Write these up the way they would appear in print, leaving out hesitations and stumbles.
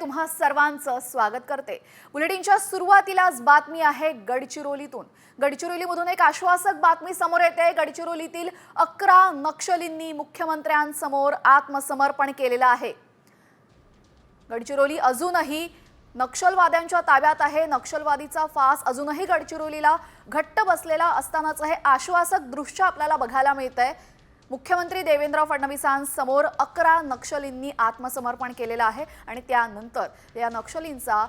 तुम्हा सर्वांचं स्वागत करते। बुलेटिनच्या सुरुवातीलाच बातमी आहे गडचिरोलीतून। गडचिरोलीमधून एक आश्वासक बातमी समोर येते। गडचिरोलीतील 11 नक्षलींनी मुख्यमंत्र्यांसमोर आत्मसमर्पण केलेलं आहे। गडचिरोली अजूनही नक्षलवाद्यांच्या ताब्यात आहे। नक्षलवादीचा फास अजूनही गडचिरोलीला घट्ट बसलेला असतानाच हे आश्वासक दृश्य आपल्याला बघायला मिळतंय। मुख्यमंत्री देवेंद्र फडणवीसांसमोर 11 नक्षलींनी आत्मसमर्पण केलेलं आहे आणि त्यानंतर या नक्षलींचा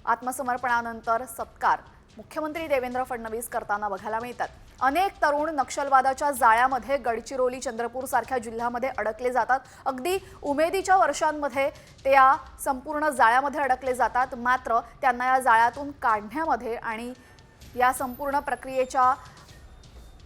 आत्मसमर्पणानंतर सत्कार मुख्यमंत्री देवेंद्र फडणवीस करताना बघायला मिळतात। अनेक तरुण नक्षलवादाच्या जाळ्यामध्ये गडचिरोली चंद्रपूर सारख्या जिल्ह्यामध्ये अडकले जातात। अगदी उमेदीच्या वर्षांमध्ये ते या संपूर्ण जाळ्यामध्ये अडकले जातात। मात्र त्यांना या जाळ्यातून काढण्यामध्ये आणि या संपूर्ण प्रक्रियेच्या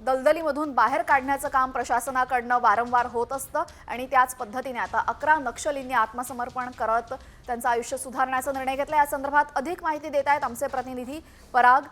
दलदलीमधून बाहेर काढण्याचं काम प्रशासनाकडून वारंवार होत असतं आणि त्याच पद्धतीने आता 11 नक्षलींनी आत्मसमर्पण करत त्यांचं आयुष्य सुधारण्याचा निर्णय घेतला। या संदर्भात अधिक माहिती देत आहेत आमचे प्रतिनिधी पराग।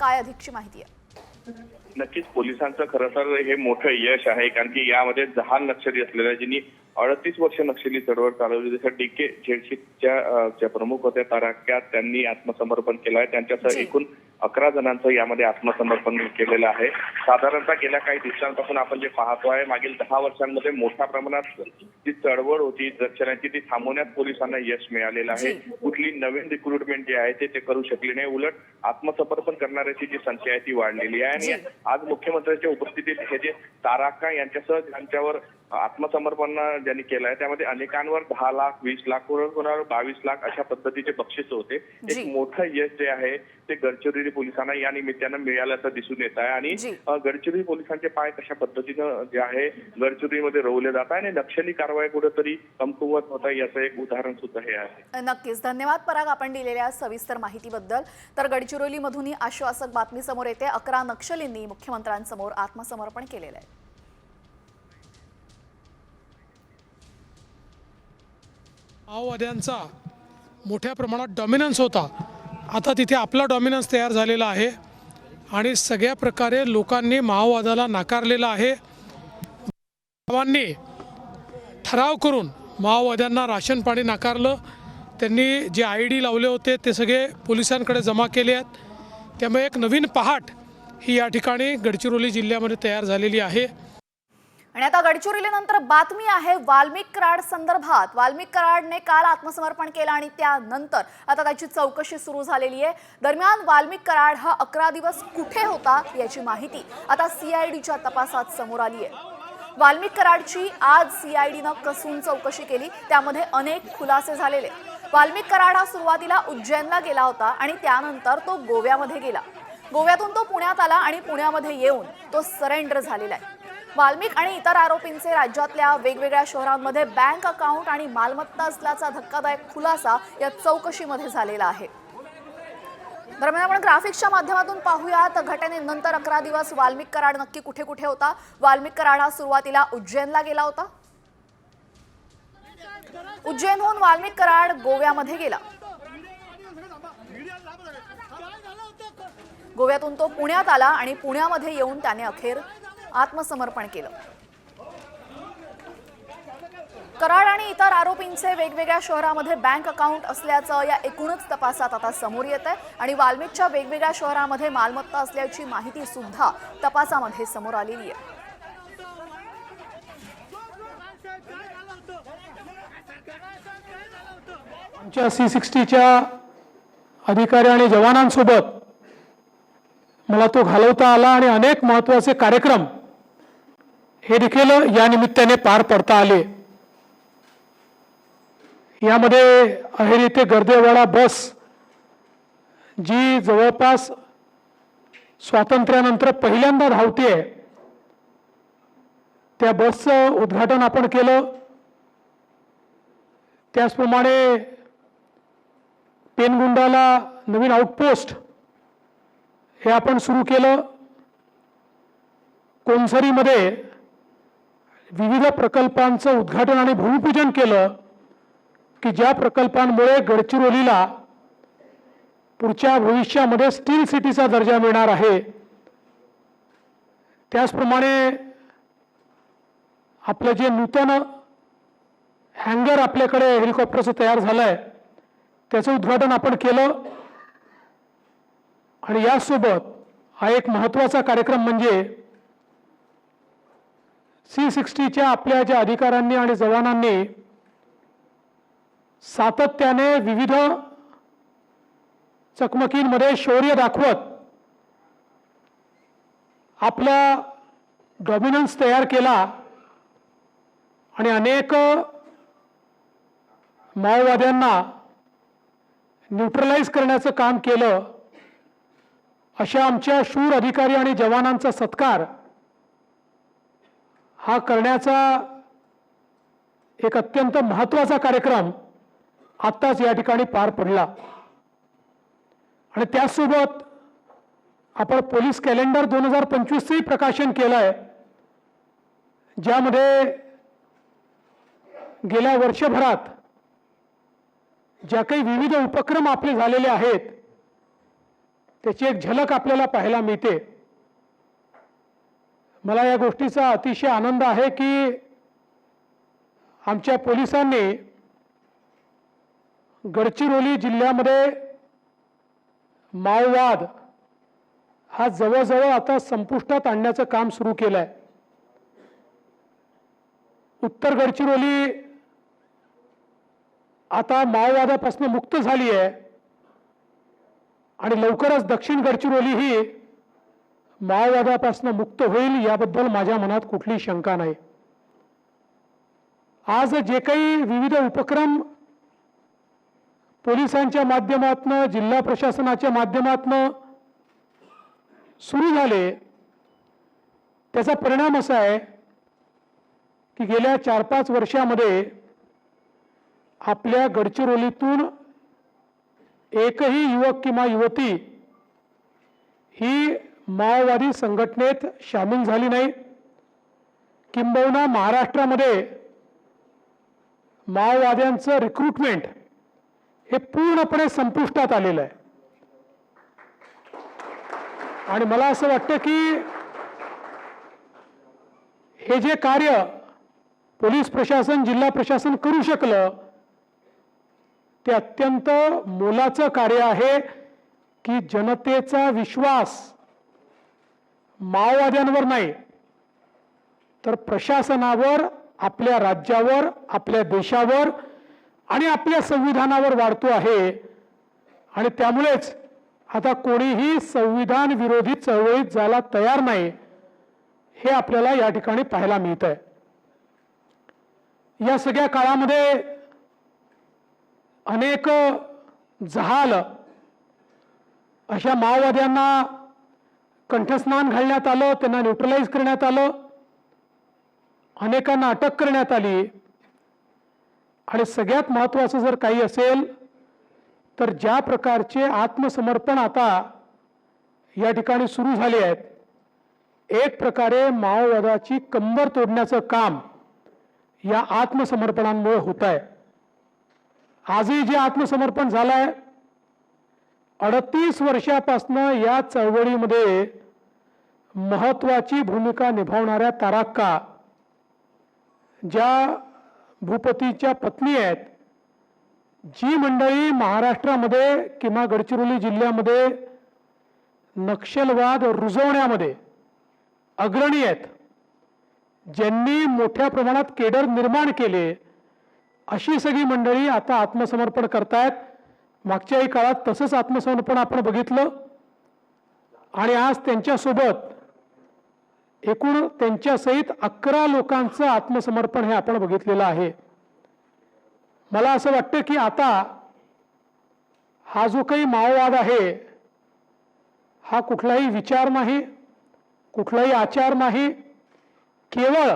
काय अधिकची माहिती आहे? नक्कीच पोलिसांचं खरं तर हे मोठं यश आहे, कारण की यामध्ये 10 नक्षली असलेल्या ज्यांनी 38 वर्ष नक्षली चळवळ चालवली, जसं डीके झेडशीच्या प्रमुख होत्या ताराक्या, त्यांनी आत्मसमर्पण केलं आहे। त्यांच्यासह एकूण 11 जणांचं यामध्ये आत्मसमर्पण केलेलं आहे। साधारणतः गेल्या काही दिवसांपासून आपण जे पाहतो आहे, मागील 10 वर्षांमध्ये मोठ्या प्रमाणात जी चळवळ होती नक्षल्यांची ती थांबवण्यात पोलिसांना यश मिळालेलं आहे। कुठली नवीन रिक्रुटमेंट जी आहे ते करू शकले नाही, उलट आत्मसमर्पण करणाऱ्याची जी संख्या आहे ती वाढलेली आहे। आणि आज मुख्यमंत्र्यांच्या उपस्थितीत हे जे ताराक्का यांच्यासह ज्यांच्यावर आत्मसमर्पण ज्यांनी केलं आहे त्यामध्ये अनेकांवर 10 लाख, 20 लाख, कोणावर 22 लाख अशा पद्धतीचे बक्षीस होते। एक मोठं यश जे आहे ते गडचिरोली पोलिसांना या निमित्तानं मिळाल्याचं दिसून येत आहे। आणि गडचिरोली पोलिसांचे पाय कशा पद्धतीनं जे आहे गडचिरोलीमध्ये रोवले जात आहे आणि नक्षली कारवाई कुठेतरी कमकुवत होत आहे याचं एक उदाहरण सुद्धा हे आहे। नक्कीच धन्यवाद पराग आपण दिलेल्या सविस्तर माहितीबद्दल। तर गडचिरोलीमधूनही आश्वासक बातमी समोर येते। 11 नक्षलींनी मुख्यमंत्र्यांसमोर आत्मसमर्पण केलेलं आहे। माओवाद्यांचा मोठ्या प्रमाणात डॉमिनन्स होता, आता तिथे आपला डॉमिनन्स तयार झालेला आहे आणि सगळ्या प्रकारे लोकांनी माओवादाला नाकारलेला आहे। गावांनी ठराव करून माओवाद्यांना राशन पाणी नाकारलं। त्यांनी जे ID लावले होते ते सगळे पोलिसांकडे जमा केले आहेत। त्यामुळे एक नवीन पहाट ही या ठिकाणी गडचिरोली जिल्ह्यामध्ये तयार झालेली आहे। आणि आता गडचिरोलीनंतर बातमी आहे वाल्मिक कराड संदर्भात। वाल्मिक कराडने काल आत्मसमर्पण केलं आणि त्यानंतर आता त्याची चौकशी सुरू झालेली आहे। दरम्यान वाल्मिक कराड हा 11 दिवस कुठे होता याची माहिती आता CIDच्या तपासात समोर आली आहे। वाल्मिक कराडची आज CIDनं कसून चौकशी केली, त्यामध्ये अनेक खुलासे झालेले। वाल्मिक कराड हा सुरुवातीला उज्जैनला गेला होता आणि त्यानंतर तो गोव्यामध्ये गेला। गोव्यातून तो पुण्यात आला आणि पुण्यामध्ये येऊन तो सरेंडर झालेला आहे। वाल्मिक आणि इतर आरोपींचे राज्यातल्या वेगवेगळ्या शहरांमध्ये बँक अकाउंट आणि मालमत्ता असल्याचा धक्कादायक खुलासा या चौकशीमध्ये झालेला आहे। दरम्यान आपण ग्राफिक्सच्या माध्यमातून पाहूया तर घटनेनंतर 11 दिवस वाल्मिक कराड नक्की कुठे कुठे होता। वाल्मिक कराड हा सुरुवातीला उज्जैनला गेला होता। उज्जैनहून वाल्मिक कराड गोव्यामध्ये गेला। गोव्यातून तो पुण्यात आला आणि पुण्यामध्ये येऊन त्याने अखेर आत्मसमर्पण केलं। कराड आणि इतर आरोपींचे वेगवेगळ्या शहरांमध्ये बँक अकाउंट असल्याचं या एकूणच तपासात आता समोर येत आहे आणि वाल्मिकच्या वेगवेगळ्या शहरांमध्ये मालमत्ता असल्याची माहिती सुद्धा तपासामध्ये समोर आलेली आहे। आमच्या C60च्या अधिकारी आणि जवानांसोबत मला तो घालवता आला आणि अनेक महत्त्वाचे कार्यक्रम हे देखील या निमित्ताने पार पडता आले। यामध्ये अहेरी ते गर्देवाडा बस जी जवळपास स्वातंत्र्यानंतर पहिल्यांदा धावते, त्या बसचं उद्घाटन आपण केलं। त्याचप्रमाणे पेनगुंडाला नवीन आउटपोस्ट हे आपण सुरू केलं। कोणसरीमध्ये विविध प्रकल्पांचं उद्घाटन आणि भूमिपूजन केलं की ज्या प्रकल्पांमुळे गडचिरोलीला पुढच्या भविष्यामध्ये स्टील सिटीचा दर्जा मिळणार आहे। त्याचप्रमाणे आपलं जे नूतन हँगर आपल्याकडे हेलिकॉप्टरचं तयार झालंय त्याचं उद्घाटन आपण केलं आणि यासोबत हा एक महत्त्वाचा कार्यक्रम म्हणजे C-60च्या आपल्या ज्या अधिकाऱ्यांनी आणि जवानांनी सातत्याने विविध चकमकींमध्ये शौर्य दाखवत आपला डॉमिनन्स तयार केला आणि अनेक माओवाद्यांना न्यूट्रलाइज करण्याचं काम केलं, अशा आमच्या शूर अधिकारी आणि जवानांचा सत्कार हा करण्याचा एक अत्यंत महत्त्वाचा कार्यक्रम आत्ताच या ठिकाणी पार पडला। आणि त्यासोबत आपण पोलीस कॅलेंडर 2025चंही प्रकाशन केलं आहे, ज्यामध्ये गेल्या वर्षभरात ज्या काही विविध उपक्रम आपले झालेले आहेत त्याची एक झलक आपल्याला पाहायला मिळते। मला या गोष्टीचा अतिशय आनंद आहे की आमच्या पोलिसांनी गडचिरोली जिल्ह्यामध्ये माओवाद हा जवळजवळ आता संपुष्टात आणण्याचं काम सुरू केलं आहे। उत्तर गडचिरोली आता माओवादापासून मुक्त झाली आहे आणि लवकरच दक्षिण गडचिरोली ही माओवादापासून मुक्त होईल याबद्दल माझ्या मनात कुठली शंका नाही। आज जे काही विविध उपक्रम पोलिसांच्या माध्यमातून जिल्हा प्रशासनाच्या माध्यमातून सुरू झाले त्याचा परिणाम असा आहे की गेल्या 4-5 वर्षामध्ये आपल्या गडचिरोलीतून एकही युवक किंवा युवती ही माओवादी संघटनेत सामील झाली नाही, किंबहुना महाराष्ट्रामध्ये माओवाद्यांचं रिक्रुटमेंट हे पूर्णपणे संपुष्टात आलेलं आहे। आणि मला असं वाटतं की हे जे कार्य पोलीस प्रशासन जिल्हा प्रशासन करू शकलं ते अत्यंत मोलाचं कार्य आहे की जनतेचा विश्वास माओवाद्यांवर नाही तर प्रशासनावर, आपल्या राज्यावर, आपल्या देशावर आणि आपल्या संविधानावर वाढतो आहे। आणि त्यामुळेच आता कोणीही संविधान विरोधी चळवळीत जायला तयार नाही हे आपल्याला या ठिकाणी पाहायला मिळतंय। या सगळ्या काळामध्ये अनेक जहाल अशा माओवाद्यांना कंठस्नान घालण्यात आलं, त्यांना न्यूट्रलाइज करण्यात आलं, अनेकांना अटक करण्यात आली। आणि सगळ्यात महत्त्वाचं जर काही असेल तर ज्या प्रकारचे आत्मसमर्पण आता या ठिकाणी सुरू झाले आहेत, एक प्रकारे माओवादाची कंबर तोडण्याचं काम या आत्मसमर्पणांमुळे होत आहे। आजही जे आत्मसमर्पण झालंय 38 वर्षापासून या चळवळीमध्ये महत्त्वाची भूमिका निभावणाऱ्या तारक्का ज्या भूपतीच्या पत्नी आहेत, जी मंडळी महाराष्ट्रामध्ये किंवा गडचिरोली जिल्ह्यामध्ये नक्षलवाद रुजवण्यामध्ये अग्रणी आहेत, ज्यांनी मोठ्या प्रमाणात केडर निर्माण केले, अशी सगळी मंडळी आता आत्मसमर्पण करतायत। मागच्याही काळात तसंच आत्मसमर्पण आपण बघितलं आणि आज त्यांच्यासोबत एकूण त्यांच्यासहित 11 लोकांचं आत्मसमर्पण हे आपण बघितलेलं आहे। मला असं वाटतं की आता हा जो काही माओवाद आहे हा कुठलाही विचार नाही, कुठलाही आचार नाही, केवळ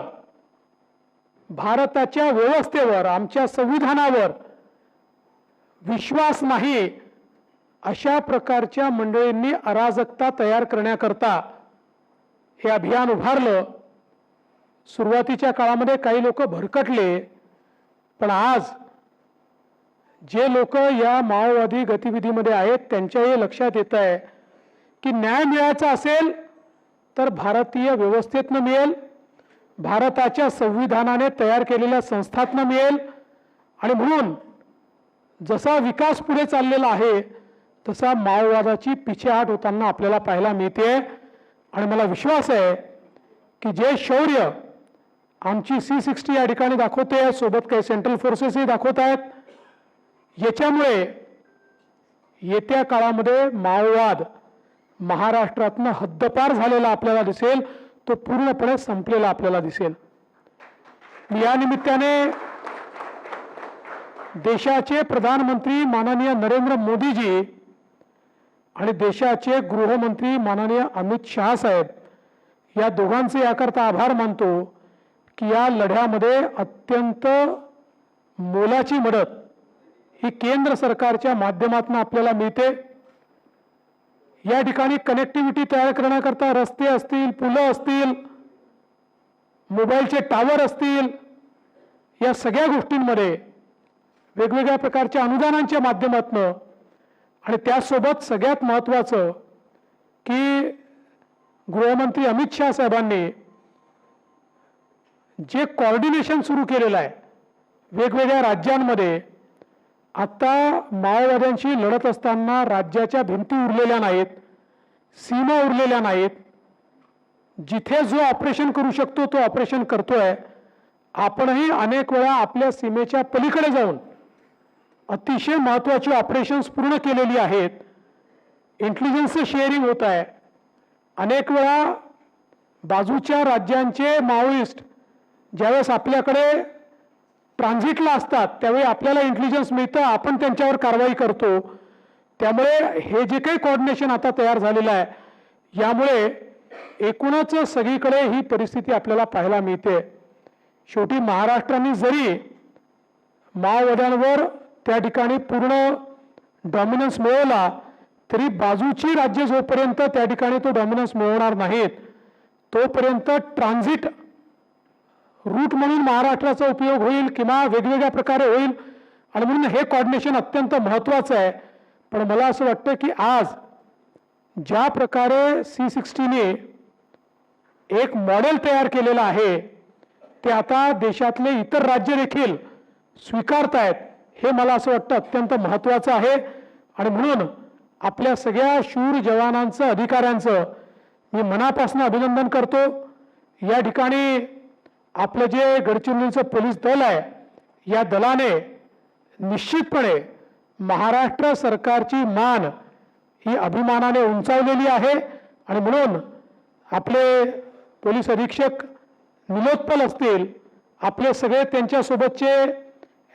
भारताच्या व्यवस्थेवर, आमच्या संविधानावर विश्वास नाही अशा प्रकारच्या मंडळींनी अराजकता तयार करण्याकरता हे अभियान उभारलं। सुरुवातीच्या काळामध्ये काही लोक भरकटले, पण आज जे लोक या माओवादी गतिविधीमध्ये आहेत त्यांच्याही लक्षात येत आहे की न्याय मिळायचा असेल तर भारतीय व्यवस्थेतनं मिळेल, भारताच्या संविधानाने तयार केलेल्या संस्थातनं मिळेल। आणि म्हणून जसा विकास पुढे चाललेला आहे तसा माओवादाची पिछेहाट होताना आपल्याला पाहायला मिळते आणि मला विश्वास आहे की जे शौर्य आमची C60 या ठिकाणी दाखवते, सोबत काही सेंट्रल फोर्सेसही दाखवत आहेत, याच्यामुळे येत्या काळामध्ये माओवाद महाराष्ट्रातनं हद्दपार झालेला आपल्याला दिसेल, तो पूर्णपणे संपलेला आपल्याला दिसेल. मी या निमित्ताने देशाचे प्रधानमंत्री माननीय नरेंद्र मोदीजी आणि देशाचे गृहमंत्री माननीय अमित शहा साहेब या दोघांचे याकरता आभार मानतो की या लढ्यामध्ये अत्यंत मोलाची मदत ही केंद्र सरकारच्या माध्यमातून आपल्याला मिळते. या ठिकाणी कनेक्टिव्हिटी तयार करण्याकरता रस्ते असतील, पुलं असतील, मोबाईलचे टावर असतील, या सगळ्या गोष्टींमध्ये वेगवेगळ्या प्रकारच्या अनुदानांच्या माध्यमातून आणि त्यासोबत सगळ्यात महत्त्वाचं की गृहमंत्री अमित शहा साहेबांनी जे कोऑर्डिनेशन सुरू केलेलं आहे वेगवेगळ्या राज्यांमध्ये, आता माओवाद्यांशी लढत असताना राज्याच्या भिंती उरलेल्या नाहीत, सीमा उरलेल्या नाहीत. जिथे जो ऑपरेशन करू शकतो तो ऑपरेशन करतोय. आपणही अनेक वेळा आपल्या सीमेच्या पलीकडे जाऊन अतिशय महत्त्वाची ऑपरेशन्स पूर्ण केलेली आहेत. इंटेलिजन्सचं शेअरिंग होत आहे. अनेक वेळा बाजूच्या राज्यांचे माओइस्ट ज्यावेळेस आपल्याकडे ट्रान्झिटला असतात त्यावेळी आपल्याला इंटेलिजन्स मिळतं, आपण त्यांच्यावर कारवाई करतो. त्यामुळे हे जे काही कोऑर्डिनेशन आता तयार झालेलं आहे यामुळे एकूणच सगळीकडे ही परिस्थिती आपल्याला पाहायला मिळते. शेवटी महाराष्ट्राने जरी माओवाद्यांवर त्या ठिकाणी पूर्ण डॉमिनन्स मिळवला तरी बाजूची राज्य जोपर्यंत त्या ठिकाणी तो डॉमिनन्स मिळवणार नाहीत तोपर्यंत ट्रान्झिट रूट म्हणून महाराष्ट्राचा उपयोग होईल किंवा वेगवेगळ्या प्रकारे होईल आणि म्हणून हे कोऑर्डिनेशन अत्यंत महत्त्वाचं आहे. पण मला असं वाटतं की आज ज्या प्रकारे C60ने एक मॉडेल तयार केलेलं आहे ते आता देशातले इतर राज्य देखील स्वीकारतायत, हे मला असं वाटतं अत्यंत महत्त्वाचं आहे. आणि म्हणून आपल्या सगळ्या शूर जवानांचं, अधिकाऱ्यांचं मी मनापासून अभिनंदन करतो. या ठिकाणी आपलं जे गडचिरोलीचं पोलीस दल आहे या दलाने निश्चितपणे महाराष्ट्र सरकारची मान ही अभिमानाने उंचावलेली आहे. आणि म्हणून आपले पोलीस अधीक्षक निलोत्पल असतील, आपले सगळे त्यांच्यासोबतचे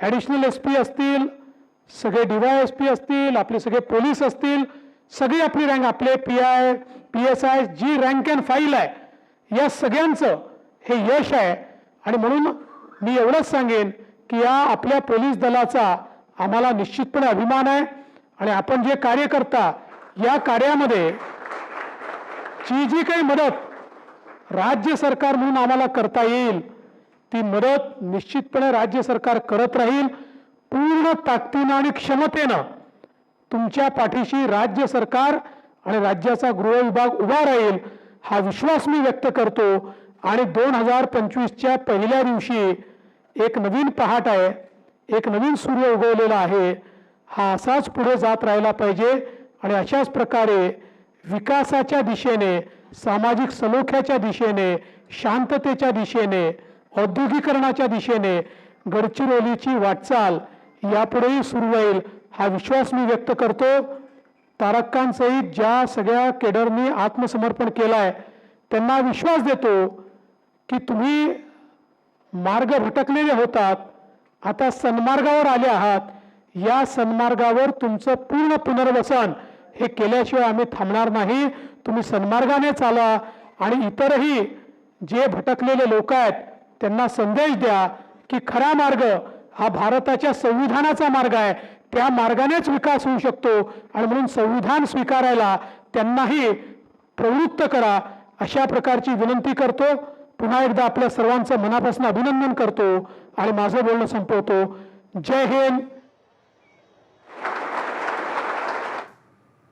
ॲडिशनल SP असतील, सगळे DYSP असतील, आपले सगळे पोलीस असतील, सगळी आपली रँक, आपले PI PSI जी रँक अँड फाईल आहे या सगळ्यांचं हे यश आहे. आणि म्हणून मी एवढंच सांगेन की या आपल्या पोलीस दलाचा आम्हाला निश्चितपणे अभिमान आहे. आणि आपण जे कार्य करता या कार्यामध्ये जी काही मदत राज्य सरकार म्हणून आम्हाला करता येईल ती मदत निश्चितपणे राज्य सरकार करत राहील. पूर्ण ताकदीनं आणि क्षमतेनं तुमच्या पाठीशी राज्य सरकार आणि राज्याचा गृह विभाग उभा राहील हा विश्वास मी व्यक्त करतो. आणि 2025च्या पहिल्या दिवशी एक नवीन पहाट आहे, एक नवीन सूर्य उगवलेला आहे. हा असाच पुढे जात राहिला पाहिजे आणि अशाच प्रकारे विकासाच्या दिशेने, सामाजिक सलोख्याच्या दिशेने, शांततेच्या दिशेने, औद्योगिकरणाच्या दिशेने गडचिरोलीची वाटचाल यापुढेही सुरू राहील हा विश्वास मी व्यक्त करतो. तारक खान सहित ज्या सगळ्या केडरनी आत्मसमर्पण केलाय त्यांना विश्वास देतो की तुम्ही मार्ग भटकलेले होतात, आता सन्मार्गावर आले आहात. या सन्मार्गावर तुमचं पूर्ण पुनर्वसन हे केल्याशिवाय आम्ही थांबणार नाही. तुम्ही सन्मार्गाने चाला आणि इतरही जे भटकलेले लोक आहेत त्यांना संदेश द्या की खरा मार्ग हा भारताच्या संविधानाचा मार्ग आहे, त्या मार्गानेच विकास होऊ शकतो. आणि म्हणून संविधान स्वीकारायला त्यांनाही प्रवृत्त करा अशा प्रकारची विनंती करतो. पुन्हा एकदा आपल्या सर्वांचं मनापासून अभिनंदन करतो आणि माझं बोलणं संपवतो. जय हिंद.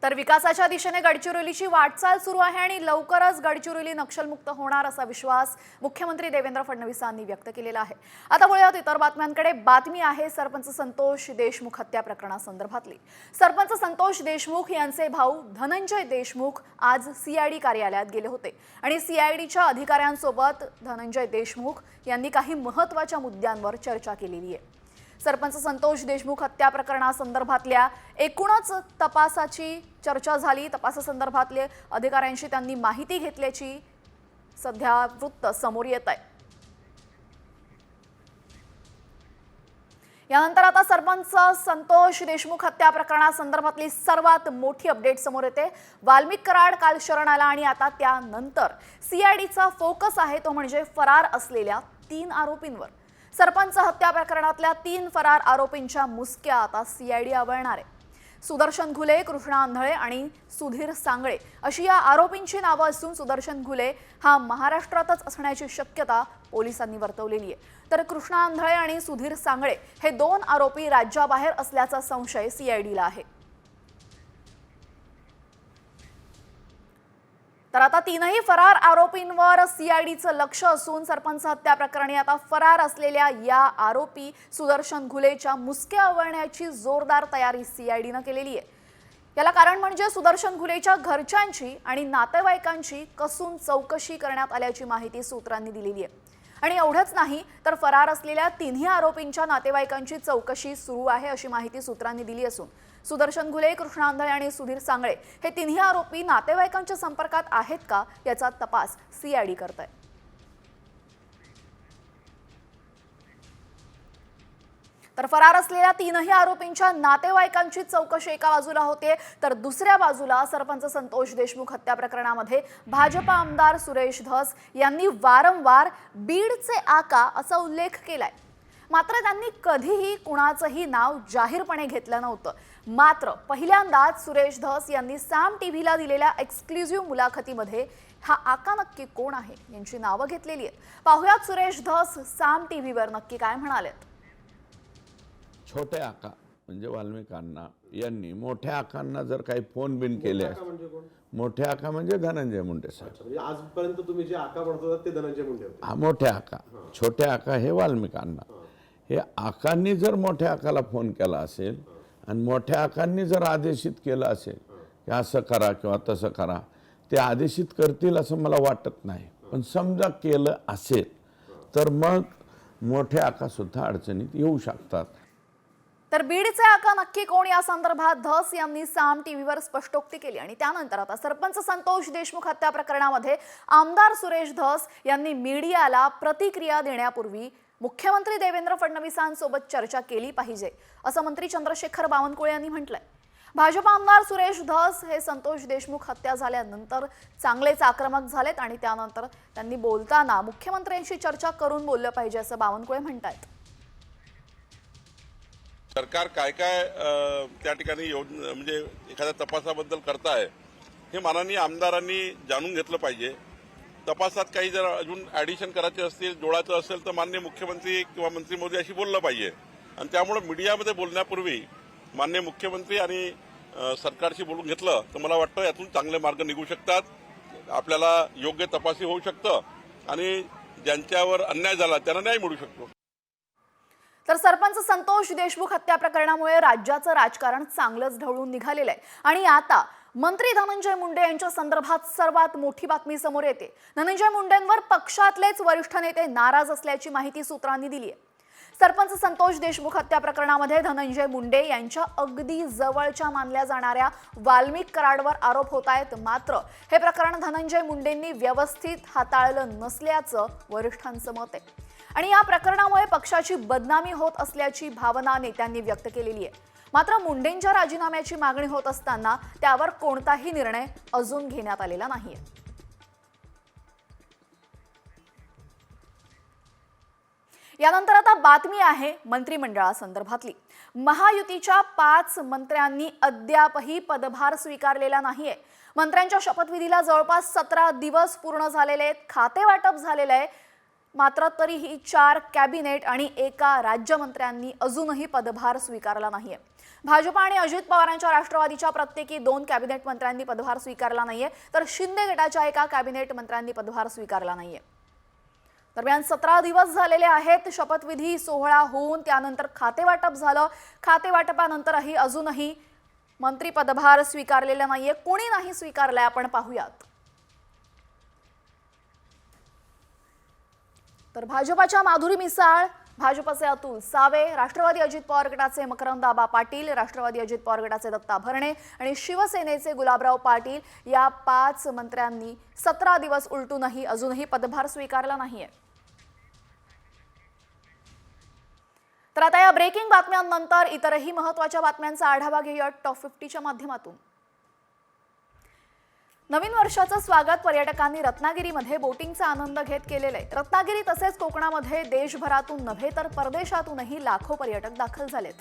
तर विकासाच्या दिशेने गडचिरोलीची वाटचाल सुरू आहे आणि लवकरच गडचिरोली नक्षलमुक्त होणार असा विश्वास मुख्यमंत्री देवेंद्र फडणवीसांनी व्यक्त केलेला आहे। आता वळूयात इतर बातम्यांकडे। बातमी आहे सरपंच संतोष देशमुख हत्या प्रकरणासंदर्भातली। सरपंच संतोष देशमुख यांचे भाऊ धनंजय देशमुख आज सीआयडी कार्यालयात गेले होते आणि सीआयडीच्या अधिकाऱ्यांसोबत धनंजय देशमुख यांनी काही महत्त्वाच्या मुद्द्यांवर चर्चा केलेली आहे। सरपंच संतोष देशमुख हत्या प्रकरणासंदर्भातल्या एकूणच तपासाची चर्चा झाली। तपासासंदर्भातले अधिकाऱ्यांशी त्यांनी माहिती घेतल्याची सध्या वृत्त समोर येत आहे। यानंतर आता सरपंच संतोष देशमुख हत्या प्रकरणासंदर्भातली सर्वात मोठी अपडेट समोर येते। वाल्मिक कराड काल शरण आला आणि आता त्यानंतर सीआयडीचा फोकस आहे तो म्हणजे फरार असलेल्या 3 आरोपींवर। सरपंच हत्या प्रकरणातल्या 3 फरार आरोपींच्या मुसक्या आता सीआयडी आवळणार आहे। सुदर्शन घुले, कृष्णा आंधळे आणि सुधीर सांगळे अशी या आरोपींची नावं असून सुदर्शन घुले हा महाराष्ट्रातच असण्याची शक्यता पोलिसांनी वर्तवलेली आहे। तर कृष्णा आंधळे आणि सुधीर सांगळे हे 2 आरोपी राज्याबाहेर असल्याचा संशय सीआयडीला आहे। तर आता 3ही फरार आरोपींवर सीआयडीचं लक्ष असून सरपंच हत्या प्रकरणी आता फरार असलेल्या या आरोपी सुदर्शन घुलेच्या मुसक्या आवळण्याची जोरदार तयारी सीआयडीनं केलेली आहे। याला कारण म्हणजे सुदर्शन घुलेच्या घरच्यांची आणि नातेवाईकांची कसून चौकशी करण्यात आल्याची माहिती सूत्रांनी दिलेली आहे। आणि एवढंच नाही तर फरार असलेल्या 3ही आरोपींच्या नातेवाईकांची चौकशी सुरू आहे अशी माहिती सूत्रांनी दिली असून सुदर्शन घुले, कृष्णा आंधळे आणि सुधीर सांगळे हे 3ही आरोपी नातेवाईकांच्या संपर्कात आहेत का याचा तपास सीआयडी करत आहे। तर फरार असलेल्या 3ही आरोपींच्या नातेवाईकांची चौकशी एका बाजूला होते तर दुसऱ्या बाजूला सरपंच संतोष देशमुख हत्या प्रकरणामध्ये भाजपा आमदार सुरेश धस यांनी वारंवार बीडचे आका असा उल्लेख केलाय। मात्र त्यांनी कधीही कुणाचंही नाव जाहीरपणे घेतलं नव्हतं। मात्र पहिल्यांदाच सुरेश धस यांनी साम टीव्हीला दिलेल्या एक्सक्लुझिव्ह मुलाखतीमध्ये हा आका नक्की कोण आहे यांची नावं घेतलेली आहेत। पाहुयात सुरेश धस साम टीव्हीवर नक्की काय म्हणालेत। छोटे आका म्हणजे वाल्मिक अण्णा यांनी मोठ्या आकांना जर काही फोन बिन केले मोठे आका म्हणजे धनंजय मुंडे साहेब। म्हणजे आजपर्यंत तुम्ही जे आका म्हणत होता ते धनंजय मुंडे होते। हा मोठे आका, छोटे आका हे वाल्मिक अण्णा। हे आकांनी जर मोठ्या आकाला फोन केला असेल आणि मोठ्या आकांनी जर आदेशित केलं असेल की असं करा किंवा तसं करा, ते आदेशित करतील असं मला वाटत नाही। पण समजा केलं असेल तर मग मोठे आका सुद्धा अडचणीत येऊ शकतात। तर बीडचे आका नक्की कोण या संदर्भात धस यांनी साम टीव्हीवर स्पष्टोक्ती केली आणि त्यानंतर आता सरपंच संतोष देशमुख हत्या प्रकरणामध्ये आमदार सुरेश धस यांनी मीडियाला प्रतिक्रिया देण्यापूर्वी मुख्यमंत्री देवेंद्र फडणवीसांसोबत चर्चा केली पाहिजे असं मंत्री चंद्रशेखर बावनकुळे यांनी म्हटलंय। भाजपा आमदार सुरेश धस हे संतोष देशमुख हत्या झाल्यानंतर चांगलेच आक्रमक झालेत आणि त्यानंतर त्यांनी बोलताना मुख्यमंत्र्यांशी चर्चा करून बोललं पाहिजे असं बावनकुळे म्हणतायत। सरकार काय काय त्या ठिकाणी म्हणजे एखाद्या तपासाबद्दल करताय हे माननीय आमदारांनी जाणून घेतलं पाहिजे। तपासात काही जर अजून ॲडिशन करायचे असतील, जोडायचं असेल तर माननीय मुख्यमंत्री किंवा मंत्री महोदयाशी बोललं पाहिजे आणि त्यामुळे मीडियामध्ये बोलण्यापूर्वी माननीय मुख्यमंत्री आणि सरकारशी बोलून घेतलं तर मला वाटतं यातून चांगले मार्ग निघू शकतात, आपल्याला योग्य तपासही होऊ शकतं आणि ज्यांच्यावर अन्याय झाला त्यांना न्याय मिळू शकतो। तर सरपंच संतोष देशमुख हत्या प्रकरणामुळे राज्याचं राजकारण चांगलंच ढवळून निघालेलं आहे आणि आता मंत्री धनंजय मुंडे यांच्या संदर्भात सर्वात मोठी बातमी समोर येते। धनंजय मुंडेंवर पक्षातलेच वरिष्ठ नेते नाराज असल्याची माहिती सूत्रांनी दिली आहे। सरपंच संतोष देशमुख हत्या प्रकरणामध्ये धनंजय मुंडे यांच्या अगदी जवळच्या मानल्या जाणाऱ्या वाल्मिक कराडवर आरोप होत आहेत। मात्र हे प्रकरण धनंजय मुंडेंनी व्यवस्थित हाताळलं नसल्याचं वरिष्ठांचं मत आहे आणि या प्रकरणामुळे पक्षाची बदनामी होत असल्याची भावना नेत्यांनी व्यक्त केलेली आहे। मात्र मुंडेंच्या राजीनाम्याची मागणी होत असताना त्यावर कोणताही निर्णय अजून घेण्यात आलेला नाहीये। यानंतर आता बातमी आहे मंत्रिमंडळासंदर्भातली। महायुतीच्या 5 मंत्र्यांनी अद्यापही पदभार स्वीकारलेला नाहीये। मंत्र्यांच्या शपथविधीला जवळपास 17 दिवस पूर्ण झालेले आहेत, खाते वाटप झालेलं आहे। मात्र तरीही 4 कॅबिनेट आणि एका राज्यमंत्र्यांनी अजूनही पदभार स्वीकारला नाहीये। भाजपा आणि अजित पवारांच्या राष्ट्रवादीच्या प्रत्येकी 2 कॅबिनेट मंत्र्यांनी पदभार स्वीकारला नाहीये, तर शिंदे गटाच्या एका कॅबिनेट मंत्र्यांनी पदभार स्वीकारला नाहीये. दरम्यान 17 दिवस झालेले आहेत शपथविधी सोहळा होऊन त्यानंतर खातेवाटप झालं. खातेवाटपानंतरही अजूनही मंत्री पदभार स्वीकारलेला नाहीये. कोणी नाही स्वीकारलाय आपण पाहूयात. तर भाजपाच्या माधुरी मिसाळ, भाजपचे अतुल सावे, राष्ट्रवादी अजित पवार गटाचे मकरंद आबा पाटील, राष्ट्रवादी अजित पवार गटाचे दत्ता भरणे आणि शिवसेनेचे गुलाबराव पाटील या 5 मंत्र्यांनी 17 दिवस उलटूनही अजूनही पदभार स्वीकारला नाहीये. तर आता या ब्रेकिंग बातम्यांनंतर इतरही महत्त्वाच्या बातम्यांचा आढावा घेऊया टॉप 50च्या माध्यमातून. नवीन वर्षाचं स्वागत पर्यटकांनी रत्नागिरीमध्ये बोटिंगचा आनंद घेत केलेलं आहे. रत्नागिरी तसेच कोकणामध्ये देशभरातून नव्हे तर परदेशातूनही लाखो पर्यटक दाखल झालेत.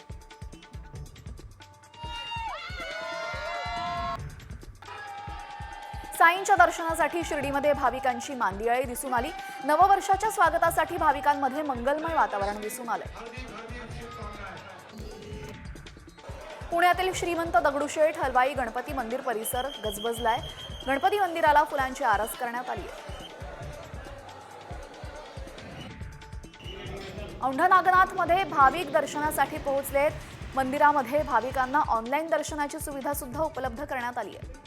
साईंच्या दर्शनासाठी शिर्डीमध्ये भाविकांची मांदियाळी दिसून आली. नववर्षाच्या स्वागतासाठी भाविकांमध्ये मंगलमय वातावरण दिसून आलंय. पुण्यातील श्रीमंत दगडूशेठ हलवाई गणपती मंदिर परिसर गजबजलाय. गणपती मंदिराला फुलांची आरास करण्यात आली आहे. औंढा नागनाथमध्ये भाविक दर्शनासाठी पोहोचलेत. मंदिरामध्ये भाविकांना ऑनलाईन दर्शनाची सुविधा सुद्धा उपलब्ध करण्यात आली आहे.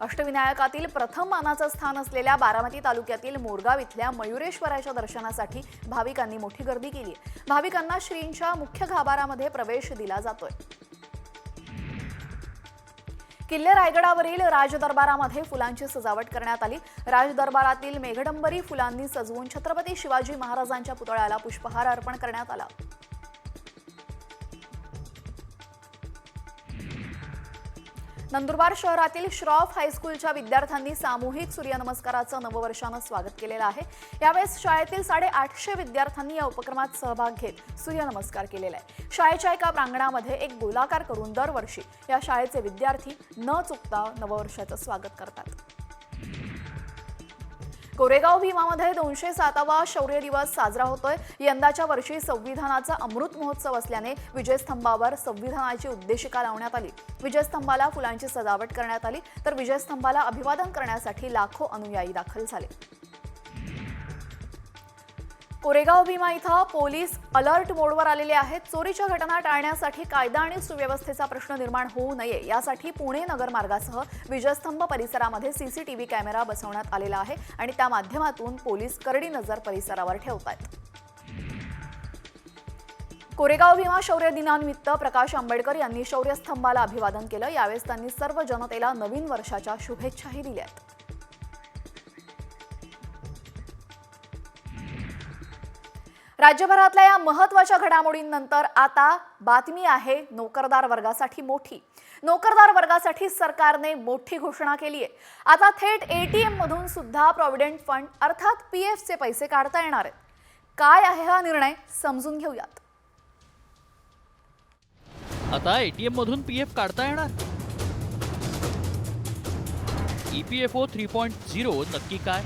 अष्टविनायकातील प्रथम मानाचं स्थान असलेल्या बारामती तालुक्यातील मोरगाव इथल्या मयुरेश्वराच्या दर्शनासाठी भाविकांनी मोठी गर्दी केली आहे. भाविकांना श्रींच्या मुख्य गाभाऱ्यामध्ये प्रवेश दिला जातोय. किल्ले रायगडावरील राजदरबारामध्ये फुलांची सजावट करण्यात आली. राजदरबारातील मेघडंबरी फुलांनी सजवून छत्रपती शिवाजी महाराजांच्या पुतळ्याला पुष्पहार अर्पण करण्यात आला. नंदुरबार शहरातील श्रॉफ हायस्कूलच्या विद्यार्थ्यांनी सामूहिक सूर्यनमस्काराचं नववर्षानं स्वागत केलेलं आहे. यावेळेस शाळेतील 850 विद्यार्थ्यांनी या उपक्रमात सहभाग घेत सूर्यनमस्कार केलेला आहे. शाळेच्या एका प्रांगणामध्ये एक गोलाकार करून दरवर्षी या शाळेचे विद्यार्थी न चुकता नववर्षाचं स्वागत करतात. कोरेगाव भीमामध्ये 207वा शौर्य दिवस साजरा होतोय. यंदाच्या वर्षी संविधानाचा अमृत महोत्सव असल्याने विजयस्तंभावर संविधानाची उद्देशिका लावण्यात आली. विजयस्तंभाला फुलांची सजावट करण्यात आली. तर विजयस्तंभाला अभिवादन करण्यासाठी लाखो अनुयायी दाखल झाले. कोरेगाव भीमा इथं पोलीस अलर्ट मोडवर आलेले आहेत. चोरीच्या घटना टाळण्यासाठी कायदा आणि सुव्यवस्थेचा प्रश्न निर्माण होऊ नये यासाठी पुणे नगर मार्गासह विजयस्तंभ परिसरामध्ये सीसीटीव्ही कॅमेरा बसवण्यात आलेला आहे आणि त्या माध्यमातून पोलीस करडी नजर परिसरावर ठेवतात. कोरेगाव भीमा शौर्य दिनानिमित्त प्रकाश आंबेडकर यांनी शौर्यस्तंभाला अभिवादन केलं. यावेळेस त्यांनी सर्व जनतेला नवीन वर्षाच्या शुभेच्छाही दिल्या. राज्यभरातल्या या महत्त्वाच्या घडामोडींनंतर आता बातमी आहे नोकरदार वर्गासाठी मोठी. नोकरदार वर्गासाठी सरकारने मोठी घोषणा केली आहे. आता थेट एटीएम मधून सुद्धा प्रॉव्हिडंट फंड अर्थात पीएफचे पैसे काढता येणार आहेत. काय आहे हा निर्णय समजून घेऊयात. आता एटीएम मधून पीएफ काढता येणार. ईपीएफओ 3.0 नक्की काय?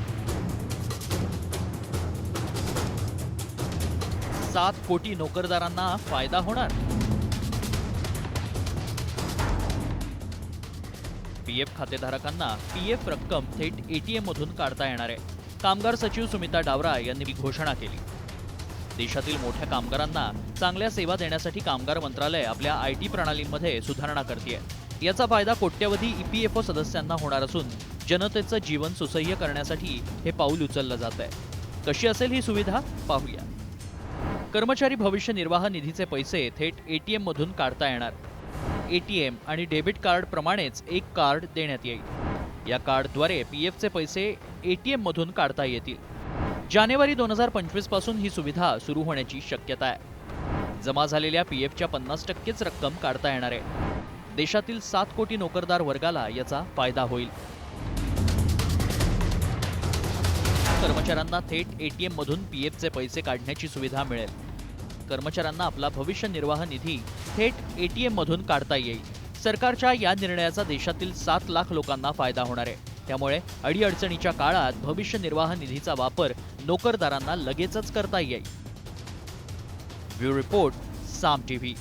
7 कोटी नोकरदारांना फायदा होणार. पीएफ खातेधारकांना पीएफ रक्कम थेट एटीएम मधून काढता येणार आहे. कामगार सचिव सुमिता डावरा यांनी ही घोषणा केली. देशातील मोठ्या कामगारांना चांगल्या सेवा देण्यासाठी कामगार मंत्रालय आपल्या आयटी प्रणालींमध्ये सुधारणा करते. याचा फायदा कोट्यवधी ईपीएफओ सदस्यांना होणार असून जनतेचं जीवन सुसह्य करण्यासाठी हे पाऊल उचललं जात आहे. कशी असेल ही सुविधा पाहूया. कर्मचारी भविष्य निर्वाह निधीचे पैसे थेट एटीएम मधून काढता येणार. एटीएम आणि डेबिट कार्ड प्रमाणेच एक कार्ड देण्यात येईल. या कार्डद्वारे पीएफचे पैसे एटीएम मधून काढता येतील. जानेवारी 2025 पासून ही सुविधा सुरू होण्याची शक्यता आहे. जमा झालेल्या पीएफच्या 50%च रक्कम काढता येणार आहे. देशातील 7 कोटी नोकरदार वर्गाला याचा फायदा होईल. कर्मचाऱ्यांना थेट एटीएम मधून पीएफचे पैसे काढण्याची सुविधा मिळेल. कर्मचाऱ्यांना आपला भविष्य निर्वाह निधी थेट एटीएम मधून काढता येईल. सरकारच्या या निर्णयाचा देशातील 7 लाख लोकांना फायदा होणार आहे. त्यामुळे अडीअडचणीच्या काळात भविष्य निर्वाह निधीचा वापर नोकरदारांना लगेचच करता येईल. ब्युरो रिपोर्ट, साम टीव्ही.